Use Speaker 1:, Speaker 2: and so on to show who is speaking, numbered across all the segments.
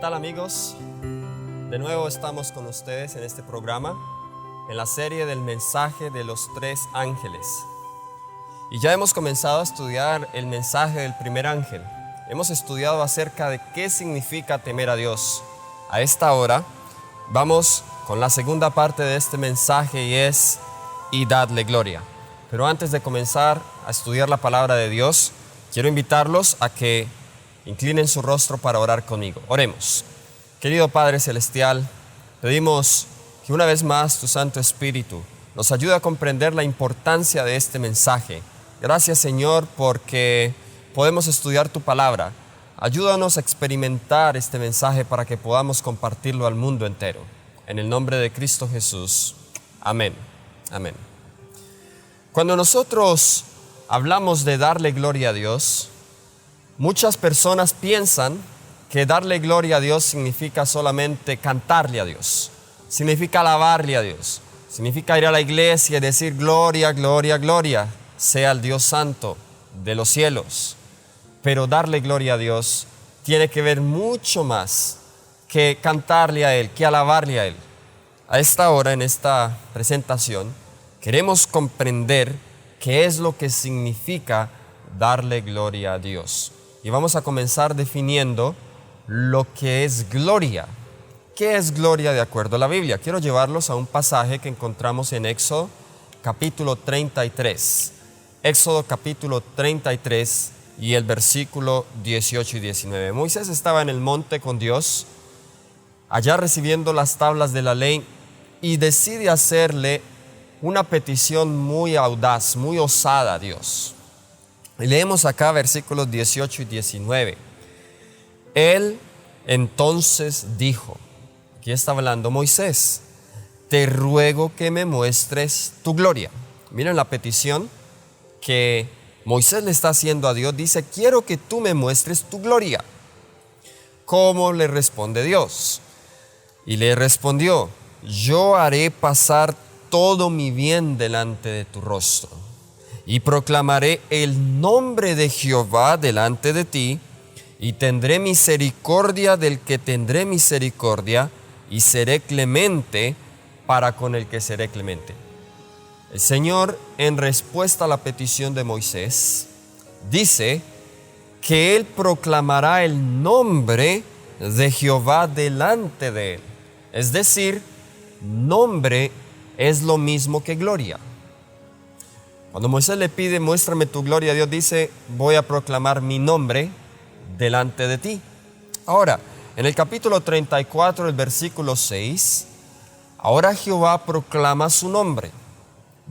Speaker 1: tal, amigos? De nuevo estamos con ustedes en este programa, en la serie del mensaje de los tres ángeles. Y ya hemos comenzado a estudiar el mensaje del primer ángel. Hemos estudiado acerca de qué significa temer a Dios. A esta hora vamos con la segunda parte de este mensaje y es y dadle gloria. Pero antes de comenzar a estudiar la palabra de Dios, quiero invitarlos a que inclinen su rostro para orar conmigo. Oremos. Querido Padre Celestial, pedimos que una vez más tu Santo Espíritu nos ayude a comprender la importancia de este mensaje. Gracias, Señor, porque podemos estudiar tu palabra. Ayúdanos a experimentar este mensaje para que podamos compartirlo al mundo entero. En el nombre de Cristo Jesús. Amén. Amén. Cuando nosotros hablamos de darle gloria a Dios, muchas personas piensan que darle gloria a Dios significa solamente cantarle a Dios, significa alabarle a Dios, significa ir a la iglesia y decir gloria, gloria, gloria, sea el Dios santo de los cielos. Pero darle gloria a Dios tiene que ver mucho más que cantarle a Él, que alabarle a Él. A esta hora, en esta presentación, queremos comprender qué es lo que significa darle gloria a Dios. Y vamos a comenzar definiendo lo que es gloria. ¿Qué es gloria de acuerdo a la Biblia? Quiero llevarlos a un pasaje que encontramos en Éxodo capítulo 33. Éxodo capítulo 33 y el versículo 18 y 19. Moisés estaba en el monte con Dios, allá recibiendo las tablas de la ley, y decide hacerle una petición muy audaz, muy osada a Dios. Y leemos acá versículos 18 y 19. Él entonces dijo, aquí está hablando Moisés, te ruego que me muestres tu gloria. Miren la petición que Moisés le está haciendo a Dios. Dice, quiero que tú me muestres tu gloria. ¿Cómo le responde Dios? Y le respondió, yo haré pasar todo mi bien delante de tu rostro, y proclamaré el nombre de Jehová delante de ti, y tendré misericordia del que tendré misericordia, y seré clemente para con el que seré clemente. El Señor, en respuesta a la petición de Moisés, dice que Él proclamará el nombre de Jehová delante de Él. Es decir, nombre es lo mismo que gloria. Cuando Moisés le pide, muéstrame tu gloria, Dios dice, voy a proclamar mi nombre delante de ti. Ahora, en el capítulo 34, el versículo 6, ahora Jehová proclama su nombre.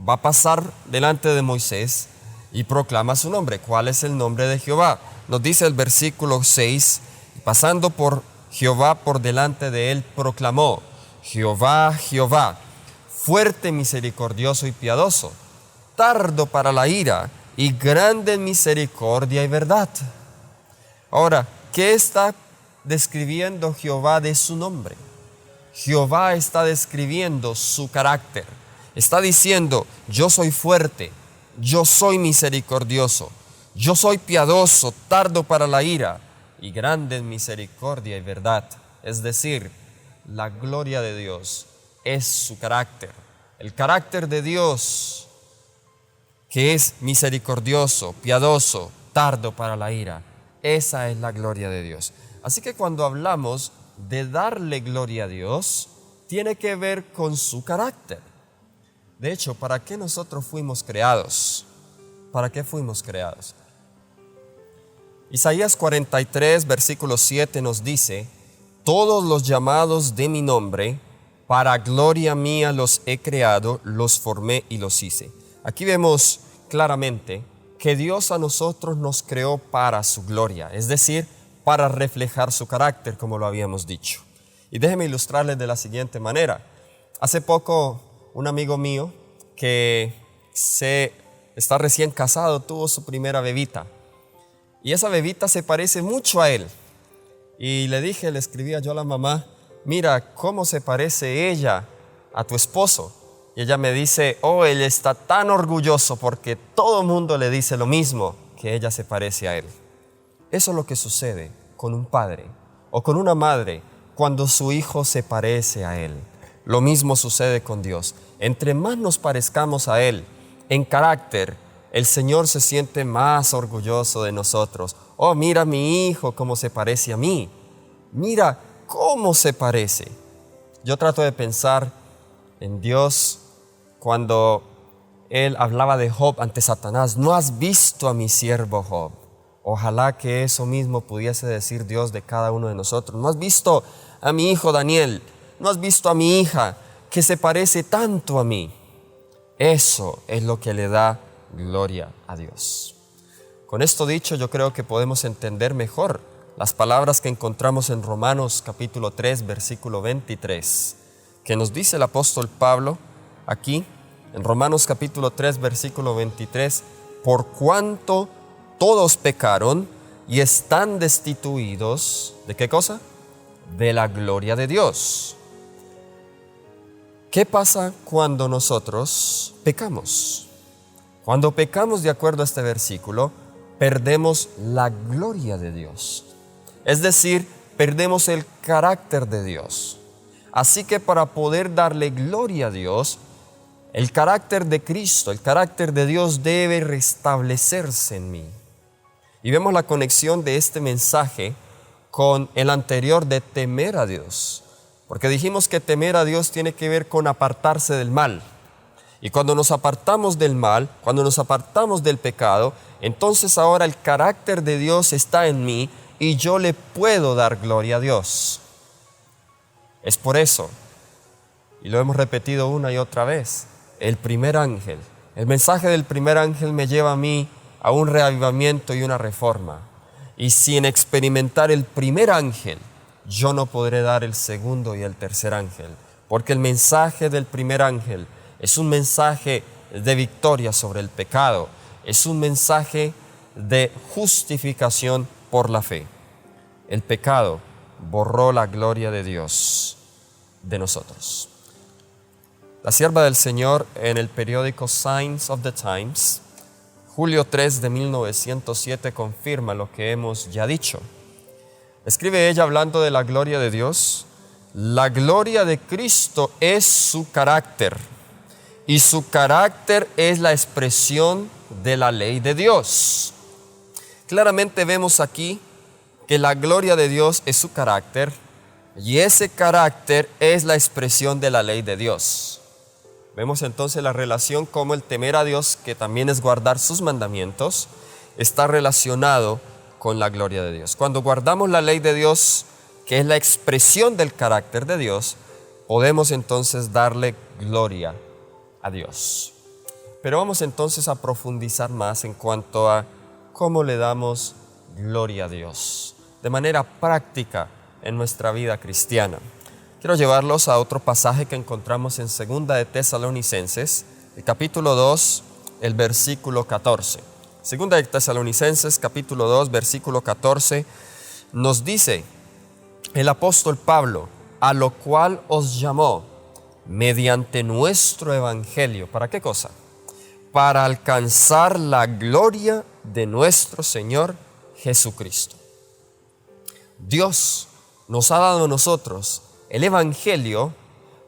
Speaker 1: Va a pasar delante de Moisés y proclama su nombre. ¿Cuál es el nombre de Jehová? Nos dice el versículo 6, pasando por Jehová por delante de él, proclamó, Jehová, Jehová, fuerte, misericordioso y piadoso, tardo para la ira y grande en misericordia y verdad. Ahora, ¿qué está describiendo Jehová de su nombre? Jehová está describiendo su carácter. Está diciendo, yo soy fuerte, yo soy misericordioso, yo soy piadoso, tardo para la ira y grande en misericordia y verdad. Es decir, la gloria de Dios es su carácter. El carácter de Dios, que es misericordioso, piadoso, tardo para la ira. Esa es la gloria de Dios. Así que cuando hablamos de darle gloria a Dios, tiene que ver con su carácter. De hecho, ¿para qué nosotros fuimos creados? ¿Para qué fuimos creados? Isaías 43, versículo 7 nos dice, todos los llamados de mi nombre, para gloria mía los he creado, los formé y los hice. Aquí vemos claramente que Dios a nosotros nos creó para su gloria, es decir, para reflejar su carácter, como lo habíamos dicho. Y déjeme ilustrarles de la siguiente manera. Hace poco, un amigo mío que está recién casado, tuvo su primera bebita. Y esa bebita se parece mucho a él. Y le escribía yo a la mamá, mira cómo se parece ella a tu esposo. Y ella me dice, oh, él está tan orgulloso porque todo el mundo le dice lo mismo, que ella se parece a él. Eso es lo que sucede con un padre. o con una madre cuando su hijo se parece a Él. Lo mismo sucede con Dios. Entre más nos parezcamos a Él en carácter, el Señor se siente más orgulloso de nosotros. Oh, mira mi hijo cómo se parece a mí. Mira cómo se parece. Yo trato de pensar en Dios cuando Él hablaba de Job ante Satanás. ¿No has visto a mi siervo Job? Ojalá que eso mismo pudiese decir Dios de cada uno de nosotros. ¿No has visto a mi hijo Daniel? ¿No has visto a mi hija que se parece tanto a mí? Eso es lo que le da gloria a Dios. Con esto dicho, yo creo que podemos entender mejor las palabras que encontramos en Romanos capítulo 3, versículo 23, que nos dice el apóstol Pablo aquí, en Romanos capítulo 3, versículo 23, por cuanto todos pecaron y están destituidos, ¿de qué cosa? De la gloria de Dios. ¿Qué pasa cuando nosotros pecamos? Cuando pecamos, de acuerdo a este versículo, perdemos la gloria de Dios. Es decir, perdemos el carácter de Dios. Así que para poder darle gloria a Dios, el carácter de Cristo, el carácter de Dios debe restablecerse en mí. Y vemos la conexión de este mensaje con el anterior de temer a Dios. Porque dijimos que temer a Dios tiene que ver con apartarse del mal. Y cuando nos apartamos del mal, cuando nos apartamos del pecado, entonces ahora el carácter de Dios está en mí y yo le puedo dar gloria a Dios. Es por eso, y lo hemos repetido una y otra vez, el primer ángel, el mensaje del primer ángel me lleva a mí a un reavivamiento y una reforma. Y sin experimentar el primer ángel, yo no podré dar el segundo y el tercer ángel, porque el mensaje del primer ángel es un mensaje de victoria sobre el pecado, es un mensaje de justificación por la fe. El pecado borró la gloria de Dios de nosotros. La sierva del Señor, en el periódico Signs of the Times, julio 3 de 1907, confirma lo que hemos ya dicho. Escribe ella hablando de la gloria de Dios: la gloria de Cristo es su carácter, y su carácter es la expresión de la ley de Dios. Claramente vemos aquí que la gloria de Dios es su carácter, y ese carácter es la expresión de la ley de Dios. Vemos entonces la relación como el temer a Dios, que también es guardar sus mandamientos, está relacionado con la gloria de Dios. Cuando guardamos la ley de Dios, que es la expresión del carácter de Dios, podemos entonces darle gloria a Dios. Pero vamos entonces a profundizar más en cuanto a cómo le damos gloria a Dios de manera práctica en nuestra vida cristiana. Quiero llevarlos a otro pasaje que encontramos en 2 de Tesalonicenses, el capítulo 2, el versículo 14. 2 de Tesalonicenses, capítulo 2, versículo 14, nos dice el apóstol Pablo: a lo cual os llamó mediante nuestro evangelio. ¿Para qué cosa? Para alcanzar la gloria de nuestro Señor Jesucristo. Dios nos ha dado a nosotros el evangelio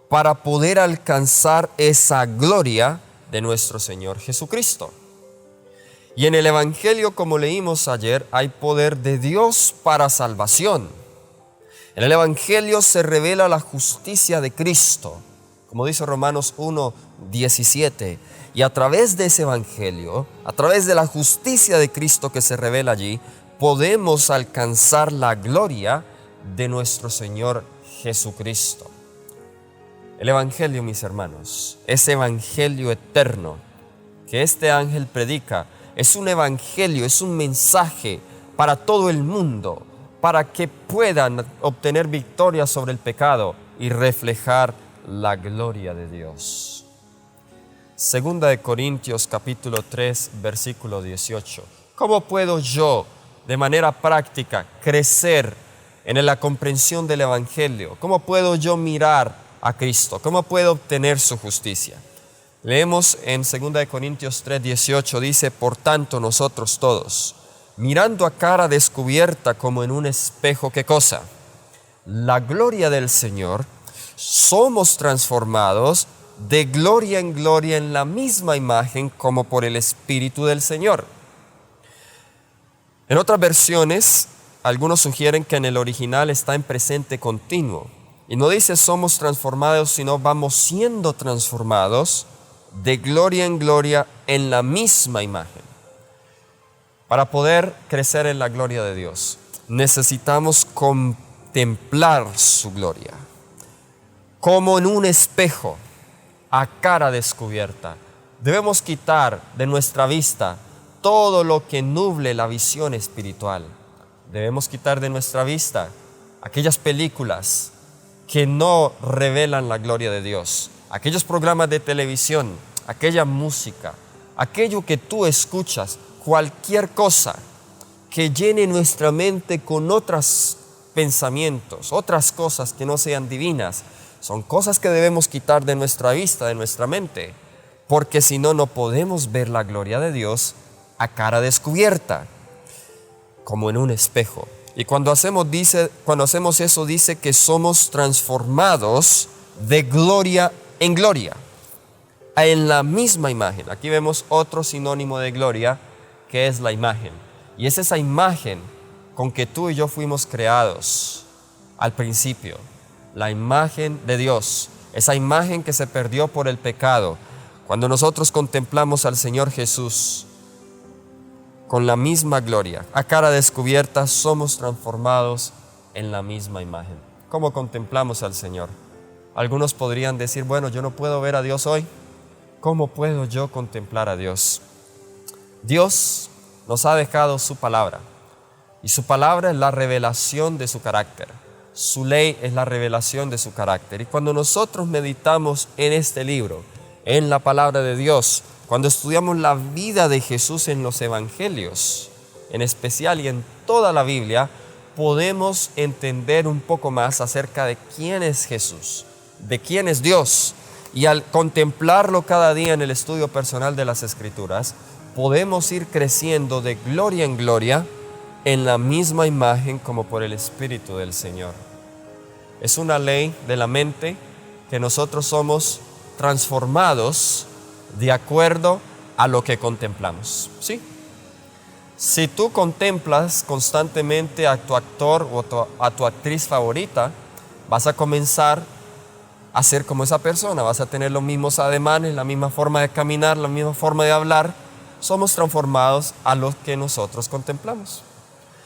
Speaker 1: para poder alcanzar esa gloria de nuestro Señor Jesucristo. Y en el evangelio, como leímos ayer, hay poder de Dios para salvación. En el evangelio se revela la justicia de Cristo, como dice Romanos 1:17, y a través de ese evangelio, a través de la justicia de Cristo que se revela allí, podemos alcanzar la gloria de nuestro Señor Jesucristo. El evangelio, mis hermanos, ese evangelio eterno que este ángel predica, es un evangelio, es un mensaje para todo el mundo, para que puedan obtener victoria sobre el pecado y reflejar la gloria de Dios. 2 de Corintios capítulo 3, versículo 18. ¿Cómo puedo yo, de manera práctica, crecer en la comprensión del evangelio? ¿Cómo puedo yo mirar a Cristo? ¿Cómo puedo obtener su justicia? Leemos en 2 de Corintios 3, 18, dice: por tanto nosotros todos, mirando a cara descubierta como en un espejo, ¿qué cosa? la gloria del Señor, somos transformados de gloria en gloria en la misma imagen como por el Espíritu del Señor. En otras versiones, algunos sugieren que en el original está en presente continuo. Y no dice somos transformados, sino vamos siendo transformados de gloria en gloria en la misma imagen. Para poder crecer en la gloria de Dios, necesitamos contemplar su gloria, como en un espejo, a cara descubierta. Debemos quitar de nuestra vista todo lo que nuble la visión espiritual. Debemos quitar de nuestra vista aquellas películas que no revelan la gloria de Dios, aquellos programas de televisión, aquella música, aquello que tú escuchas, cualquier cosa que llene nuestra mente con otros pensamientos, otras cosas que no sean divinas, son cosas que debemos quitar de nuestra vista, de nuestra mente, porque si no, no podemos ver la gloria de Dios a cara descubierta, como en un espejo. Y cuando hacemos eso, dice que somos transformados de gloria en gloria, en la misma imagen. Aquí vemos otro sinónimo de gloria, que es la imagen. Y es esa imagen con que tú y yo fuimos creados al principio. La imagen de Dios, esa imagen que se perdió por el pecado. Cuando nosotros contemplamos al Señor Jesús con la misma gloria, a cara descubierta, somos transformados en la misma imagen. ¿Cómo contemplamos al Señor? Algunos podrían decir, bueno, yo no puedo ver a Dios hoy. ¿Cómo puedo yo contemplar a Dios? Dios nos ha dejado su palabra, y su palabra es la revelación de su carácter. Su ley es la revelación de su carácter. Y cuando nosotros meditamos en este libro, en la palabra de Dios, cuando estudiamos la vida de Jesús en los evangelios, en especial y en toda la Biblia, podemos entender un poco más acerca de quién es Jesús, de quién es Dios. Y al contemplarlo cada día en el estudio personal de las Escrituras, podemos ir creciendo de gloria en gloria en la misma imagen como por el Espíritu del Señor. Es una ley de la mente que nosotros somos transformados de acuerdo a lo que contemplamos. ¿Sí? Si tú contemplas constantemente a tu actor o a tu actriz favorita, vas a comenzar a ser como esa persona, vas a tener los mismos ademanes, la misma forma de caminar, la misma forma de hablar. Somos transformados a lo que nosotros contemplamos.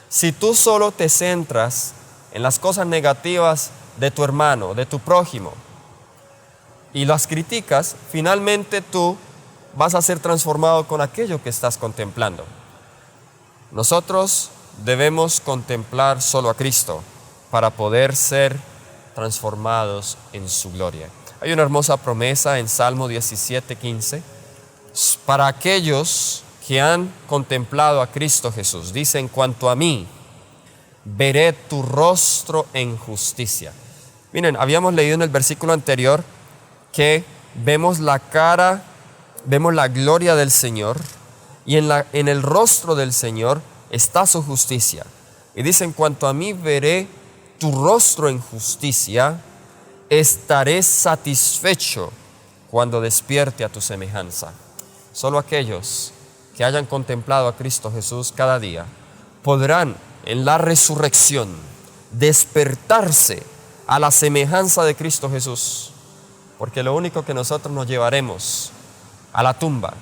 Speaker 1: Si tú solo te centras en las cosas negativas de tu hermano, de tu prójimo, y las criticas, finalmente tú vas a ser transformado con aquello que estás contemplando. Nosotros debemos contemplar solo a Cristo para poder ser transformados en su gloria. Hay una hermosa promesa en Salmo 17:15 para aquellos que han contemplado a Cristo Jesús. Dice, en cuanto a mí, veré tu rostro en justicia. Miren, habíamos leído en el versículo anterior que vemos la gloria del Señor, y en el rostro del Señor está su justicia. Y dice, en cuanto a mí veré tu rostro en justicia, estaré satisfecho cuando despierte a tu semejanza. Solo aquellos que hayan contemplado a Cristo Jesús cada día podrán en la resurrección despertarse a la semejanza de Cristo Jesús, porque lo único que nosotros nos llevaremos a la tumba,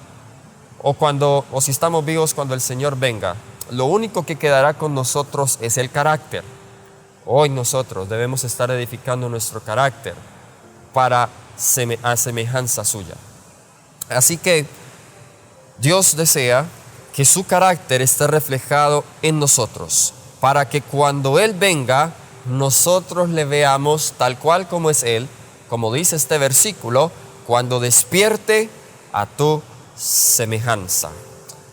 Speaker 1: o si estamos vivos cuando el Señor venga, lo único que quedará con nosotros es el carácter. Hoy nosotros debemos estar edificando nuestro carácter a semejanza suya. Así que Dios desea que su carácter esté reflejado en nosotros, para que cuando Él venga, nosotros le veamos tal cual como es Él, como dice este versículo, cuando despierte a tu semejanza.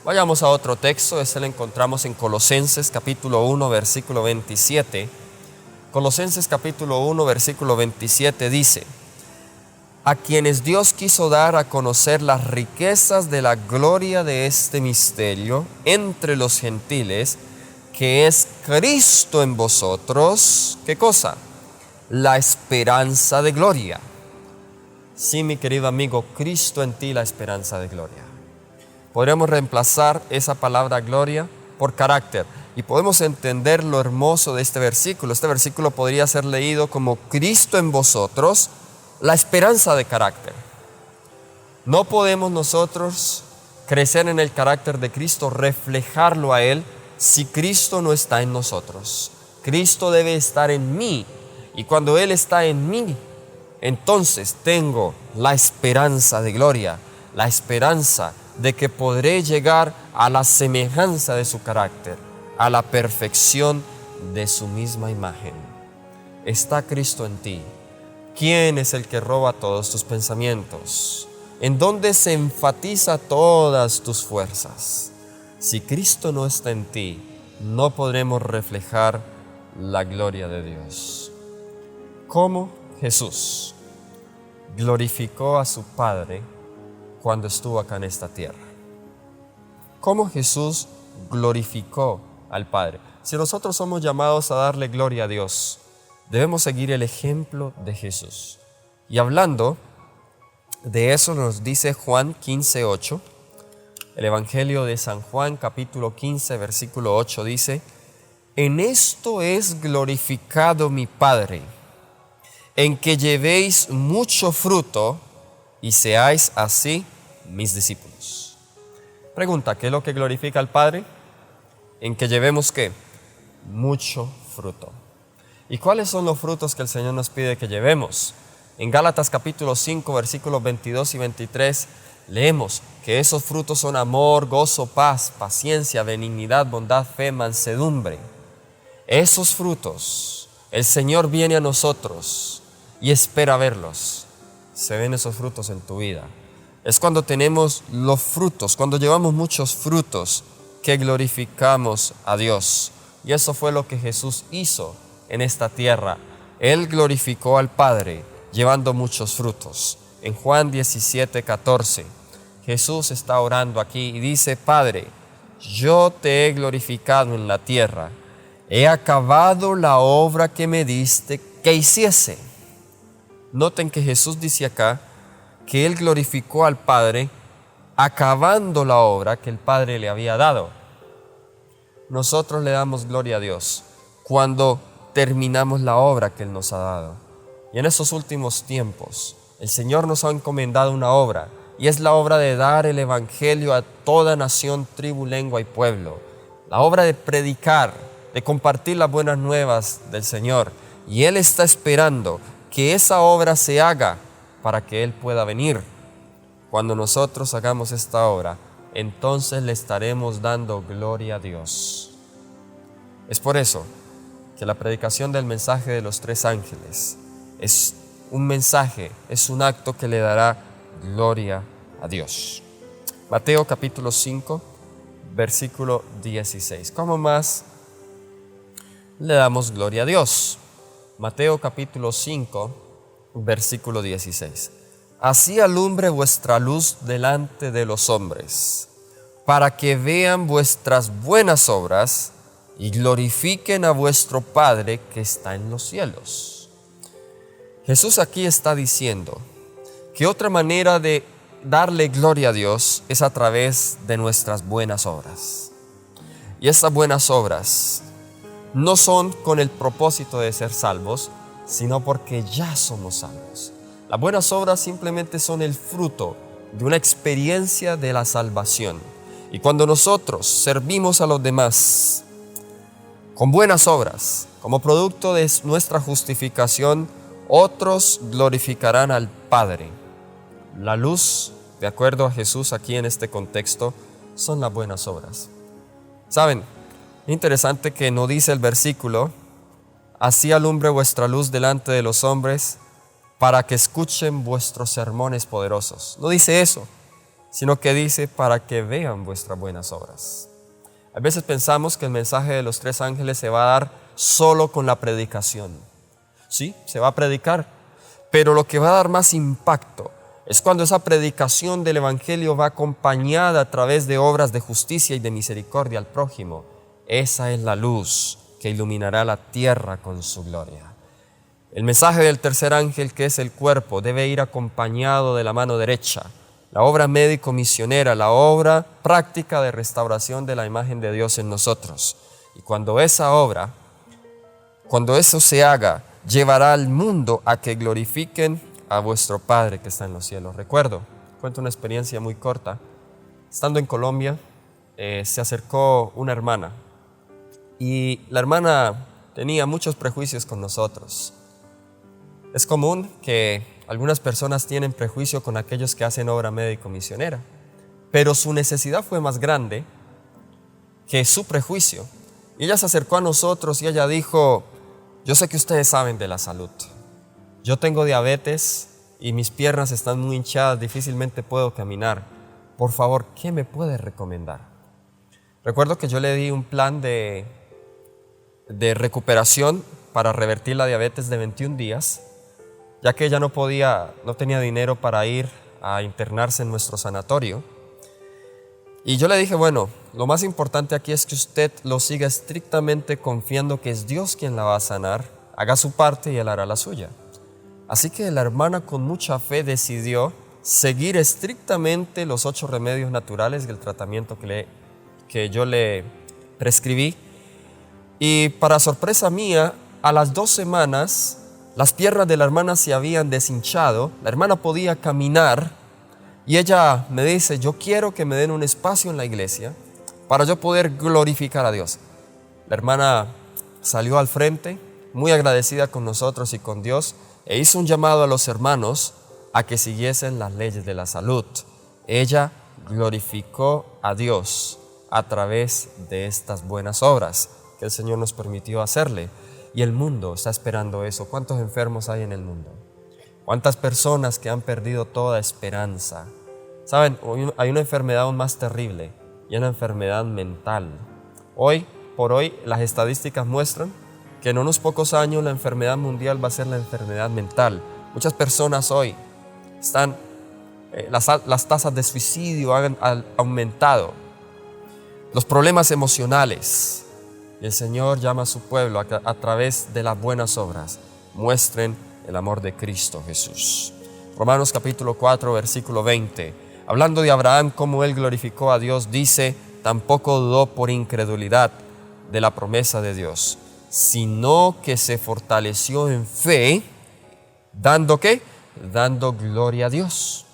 Speaker 1: Vayamos a otro texto, ese lo encontramos en Colosenses capítulo 1, versículo 27. Colosenses capítulo 1, versículo 27 dice, a quienes Dios quiso dar a conocer las riquezas de la gloria de este misterio entre los gentiles, que es Cristo en vosotros, ¿qué cosa? la esperanza de gloria. Sí, mi querido amigo, Cristo en ti, la esperanza de gloria. Podríamos reemplazar esa palabra gloria por carácter y podemos entender lo hermoso de este versículo. Este versículo podría ser leído como Cristo en vosotros, la esperanza de carácter. No podemos nosotros crecer en el carácter de Cristo, reflejarlo a Él, si Cristo no está en nosotros. Cristo debe estar en mí, y cuando Él está en mí, entonces tengo la esperanza de gloria, la esperanza de que podré llegar a la semejanza de su carácter, a la perfección de su misma imagen. ¿Está Cristo en ti? ¿Quién es el que roba todos tus pensamientos? ¿En dónde se enfatiza todas tus fuerzas? Si Cristo no está en ti, no podremos reflejar la gloria de Dios. ¿Cómo Jesús glorificó a su Padre cuando estuvo acá en esta tierra? ¿Cómo Jesús glorificó al Padre? Si nosotros somos llamados a darle gloria a Dios, debemos seguir el ejemplo de Jesús. Y hablando de eso nos dice Juan 15:8, el Evangelio de San Juan, capítulo 15, versículo 8, dice: en esto es glorificado mi Padre, en que llevéis mucho fruto y seáis así mis discípulos. Pregunta, ¿qué es lo que glorifica al Padre? En que llevemos ¿qué? Mucho fruto. ¿Y cuáles son los frutos que el Señor nos pide que llevemos? En Gálatas capítulo 5, versículos 22 y 23, leemos que esos frutos son amor, gozo, paz, paciencia, benignidad, bondad, fe, mansedumbre. Esos frutos, el Señor viene a nosotros y espera verlos. Se ven esos frutos en tu vida. Es cuando tenemos los frutos, cuando llevamos muchos frutos, que glorificamos a Dios. Y eso fue lo que Jesús hizo en esta tierra. Él glorificó al Padre llevando muchos frutos. En Juan 17:14, Jesús está orando aquí y dice: Padre, yo te he glorificado en la tierra, he acabado la obra que me diste que hiciese. Noten que Jesús dice acá que Él glorificó al Padre acabando la obra que el Padre le había dado. Nosotros le damos gloria a Dios cuando terminamos la obra que Él nos ha dado. Y en estos últimos tiempos, el Señor nos ha encomendado una obra, y es la obra de dar el Evangelio a toda nación, tribu, lengua y pueblo. La obra de predicar, de compartir las buenas nuevas del Señor. Y Él está esperando que esa obra se haga para que Él pueda venir. Cuando nosotros hagamos esta obra, entonces le estaremos dando gloria a Dios. Es por eso que la predicación del mensaje de los tres ángeles es un mensaje, es un acto que le dará gloria a Dios. Mateo capítulo 5, versículo 16. ¿Cómo más le damos gloria a Dios? Mateo capítulo 5, versículo 16. Así alumbre vuestra luz delante de los hombres, para que vean vuestras buenas obras y glorifiquen a vuestro Padre que está en los cielos. Jesús aquí está diciendo que otra manera de darle gloria a Dios es a través de nuestras buenas obras. Y esas buenas obras no son con el propósito de ser salvos, sino porque ya somos salvos. Las buenas obras simplemente son el fruto de una experiencia de la salvación. Y cuando nosotros servimos a los demás con buenas obras, como producto de nuestra justificación, otros glorificarán al Padre. La luz, de acuerdo a Jesús aquí en este contexto, son las buenas obras. ¿Saben? Interesante que no dice el versículo: así alumbre vuestra luz delante de los hombres, para que escuchen vuestros sermones poderosos. No dice eso, sino que dice para que vean vuestras buenas obras. A veces pensamos que el mensaje de los tres ángeles se va a dar solo con la predicación. Sí, se va a predicar, pero lo que va a dar más impacto es cuando esa predicación del Evangelio va acompañada a través de obras de justicia y de misericordia al prójimo. Esa es la luz que iluminará la tierra con su gloria. El mensaje del tercer ángel, que es el cuerpo, debe ir acompañado de la mano derecha. La obra médico-misionera, la obra práctica de restauración de la imagen de Dios en nosotros. Y cuando eso se haga, llevará al mundo a que glorifiquen a vuestro Padre que está en los cielos. Cuento una experiencia muy corta. Estando en Colombia, se acercó una hermana y la hermana tenía muchos prejuicios con nosotros. Es común que algunas personas tienen prejuicio con aquellos que hacen obra médico-misionera, pero su necesidad fue más grande que su prejuicio. Y ella se acercó a nosotros y ella dijo: yo sé que ustedes saben de la salud. Yo tengo diabetes y mis piernas están muy hinchadas, difícilmente puedo caminar. Por favor, ¿qué me puede recomendar? Recuerdo que yo le di un plan de recuperación para revertir la diabetes de 21 días, ya que ella no tenía dinero para ir a internarse en nuestro sanatorio. Y yo le dije, bueno, lo más importante aquí es que usted lo siga estrictamente confiando que es Dios quien la va a sanar, haga su parte y Él hará la suya. Así que la hermana con mucha fe decidió seguir estrictamente los 8 remedios naturales del tratamiento que yo le prescribí. Y para sorpresa mía, a las 2 semanas, las piernas de la hermana se habían deshinchado, la hermana podía caminar y ella me dice: yo quiero que me den un espacio en la iglesia para yo poder glorificar a Dios. La hermana salió al frente, muy agradecida con nosotros y con Dios, e hizo un llamado a los hermanos a que siguiesen las leyes de la salud. Ella glorificó a Dios a través de estas buenas obras que el Señor nos permitió hacerle. Y el mundo está esperando eso. ¿Cuántos enfermos hay en el mundo? ¿Cuántas personas que han perdido toda esperanza? Saben, hay una enfermedad aún más terrible, y una enfermedad mental. Hoy por hoy las estadísticas muestran que en unos pocos años la enfermedad mundial va a ser la enfermedad mental. Muchas personas hoy están, las tasas de suicidio han aumentado, los problemas emocionales. Y el Señor llama a su pueblo a través de las buenas obras muestren el amor de Cristo Jesús. Romanos capítulo 4, versículo 20. Hablando de Abraham, cómo él glorificó a Dios, dice: tampoco dudó por incredulidad de la promesa de Dios, sino que se fortaleció en fe, ¿dando qué? Dando gloria a Dios.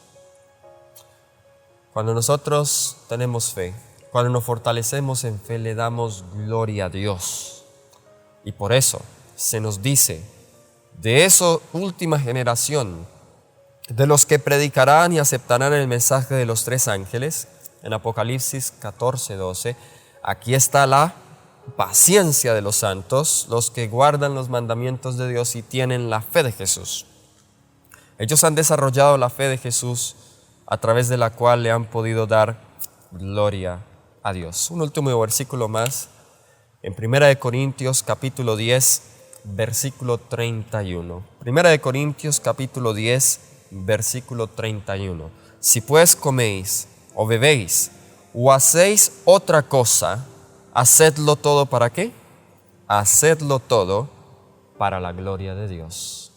Speaker 1: Cuando nosotros tenemos fe, cuando nos fortalecemos en fe, le damos gloria a Dios. Y por eso se nos dice: de esa última generación, de los que predicarán y aceptarán el mensaje de los 3 ángeles, en Apocalipsis 14, 12, aquí está la paciencia de los santos, los que guardan los mandamientos de Dios y tienen la fe de Jesús. Ellos han desarrollado la fe de Jesús, a través de la cual le han podido dar gloria a Dios. Un último versículo más, en 1 Corintios capítulo 10, versículo 31. 1 Corintios capítulo 10, versículo 31. Si pues coméis o bebéis o hacéis otra cosa, hacedlo todo ¿para qué? Hacedlo todo para la gloria de Dios.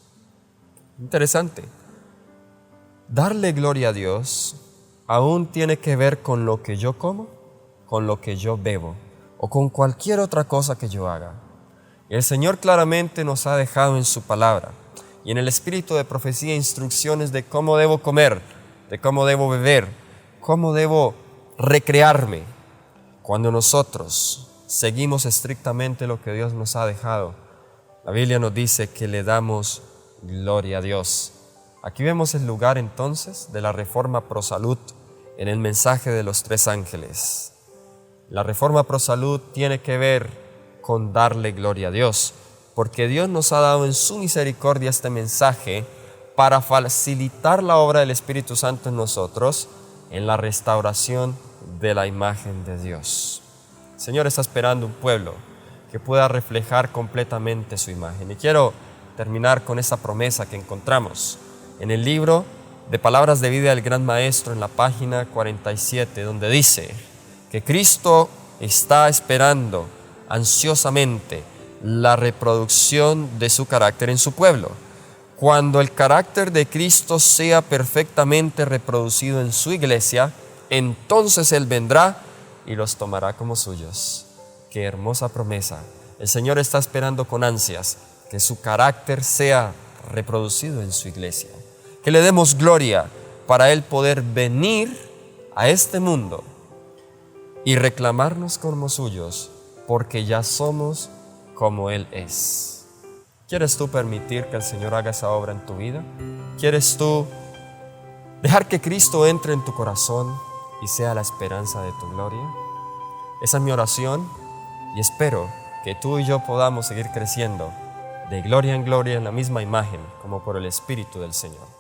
Speaker 1: Interesante. Darle gloria a Dios aún tiene que ver con lo que yo como, con lo que yo bebo o con cualquier otra cosa que yo haga. Y el Señor claramente nos ha dejado en su palabra y en el espíritu de profecía instrucciones de cómo debo comer, de cómo debo beber, cómo debo recrearme. Cuando nosotros seguimos estrictamente lo que Dios nos ha dejado, la Biblia nos dice que le damos gloria a Dios. Aquí vemos el lugar entonces de la reforma pro salud en el mensaje de los 3 ángeles. La reforma pro salud tiene que ver con darle gloria a Dios, porque Dios nos ha dado en su misericordia este mensaje para facilitar la obra del Espíritu Santo en nosotros en la restauración de la imagen de Dios. El Señor está esperando un pueblo que pueda reflejar completamente su imagen. Y quiero terminar con esa promesa que encontramos en el libro de Palabras de Vida del Gran Maestro, en la página 47, donde dice que Cristo está esperando ansiosamente la reproducción de su carácter en su pueblo. Cuando el carácter de Cristo sea perfectamente reproducido en su iglesia, entonces Él vendrá y los tomará como suyos. ¡Qué hermosa promesa! El Señor está esperando con ansias que su carácter sea reproducido en su iglesia. Que le demos gloria para Él poder venir a este mundo y reclamarnos como suyos, porque ya somos como Él es. ¿Quieres tú permitir que el Señor haga esa obra en tu vida? ¿Quieres tú dejar que Cristo entre en tu corazón y sea la esperanza de tu gloria? Esa es mi oración y espero que tú y yo podamos seguir creciendo de gloria en gloria en la misma imagen como por el Espíritu del Señor.